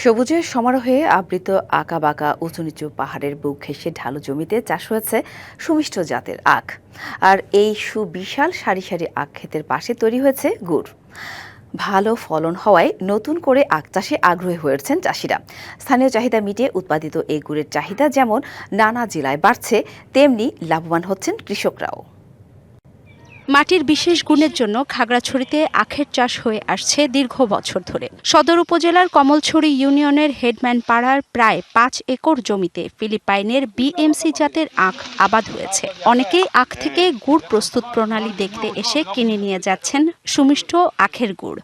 সবুজের সমারোহে আবৃত আঁকাবাঁকা উঁচু নিচু পাহাড়ের বুক ঘেঁষে ঢালু জমিতে চাষ হয়েছে সুমিষ্ট জাতের আখ। আর এই সুবিশাল সারি সারি আখ ক্ষেতের পাশে তৈরি হয়েছে গুড়। ভালো ফলন হওয়ায় নতুন করে আখ চাষে আগ্রহী হয়েছেন চাষিরা। স্থানীয় চাহিদা মিটিয়ে উৎপাদিত এই গুড়ের চাহিদা যেমন নানা জেলায় বাড়ছে, তেমনি লাভবান হচ্ছেন কৃষকরাও। মাটির বিশেষ গুণের জন্য খাগড়াছড়িতে আখের চাষ হয়ে আসছে দীর্ঘ বছর ধরে। সদর উপজেলার কমলছড়ি ইউনিয়নের হেডম্যান পাড়ার প্রায় ৫ একর জমিতে ফিলিপাইনের বিএমসি জাতের আখ আবাদ হয়েছে। অনেকেই আখ থেকে গুড় প্রস্তুত প্রণালী দেখতে এসে কিনে নিয়ে যাচ্ছেন সুমিষ্ট আখের গুড়।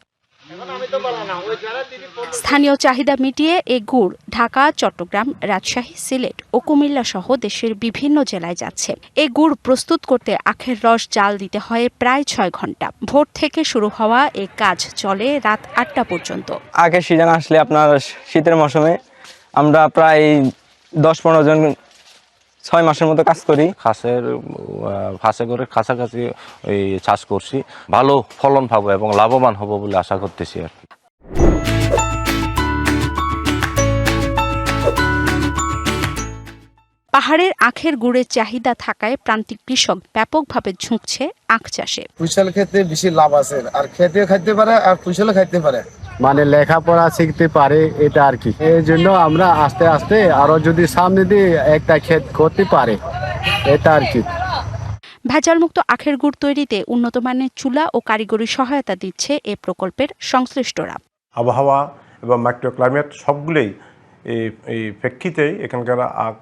স্থানীয় চাহিদা মিটিয়ে এই গুড় ঢাকা, চট্টগ্রাম, রাজশাহী, সিলেট ও কুমিল্লা সহ দেশের বিভিন্ন জেলায় যাচ্ছে। এই গুড় প্রস্তুত করতে আখের রস জাল দিতে হয় প্রায় ৬ ঘন্টা। ভোর থেকে শুরু হওয়া এই কাজ চলে রাত ৮টা পর্যন্ত। আখের সিজন আসলে আপনার শীতের মৌসুমে আমরা প্রায় ১০-১৫ জন ৬ মাসের মতো কাজ করি। ফাঁসে করে কাছাকাছি চাষ করছি, ভালো ফলন পাবো এবং লাভবান হব বলে আশা করতেছি আর কি। পাহাড়ের আখের গুড়ের চাহিদা থাকায় প্রান্তিক কৃষক ব্যাপকভাবে ঝুঁকছে আখ চাষে। কুশল খেতে বেশি লাভ আছে, আর খেতেও খাইতে পারে আর কুশলও খাইতে পারে, মানে লেখাপড়া শিখতে পারে এটা আর কি। এই জন্য আমরা আস্তে আস্তে আরো যদি সামনে দিয়ে একটা ক্ষেত করতে পারে এটা আর কি। ভেজালমুক্ত আখের গুড় তৈরিতে উন্নত মানের চুলা ও কারিগরি সহায়তা দিচ্ছে এ প্রকল্পের সংশ্লিষ্টরা। আবহাওয়া এবং মাইক্রোক্লাইমেট সবগুলোই এই প্রেক্ষিতেই এখানকার আখ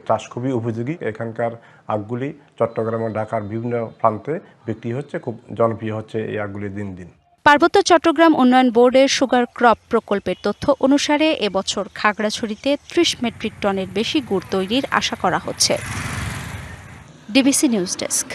চাষ খুবই উপযোগী। এখানকার আখগুলি চট্টগ্রাম ও ঢাকার বিভিন্ন প্রান্তে বিক্রি হচ্ছে, খুব জনপ্রিয় হচ্ছে এই আখগুলি দিন দিন। পার্বত্য চট্টগ্রাম উন্নয়ন বোর্ডের সুগার ক্রপ প্রকল্পের তথ্য অনুসারে এবছর খাগড়াছড়িতে ৩০ মেট্রিক টনের বেশি গুড় তৈরির আশা করা হচ্ছে। DBC news desk.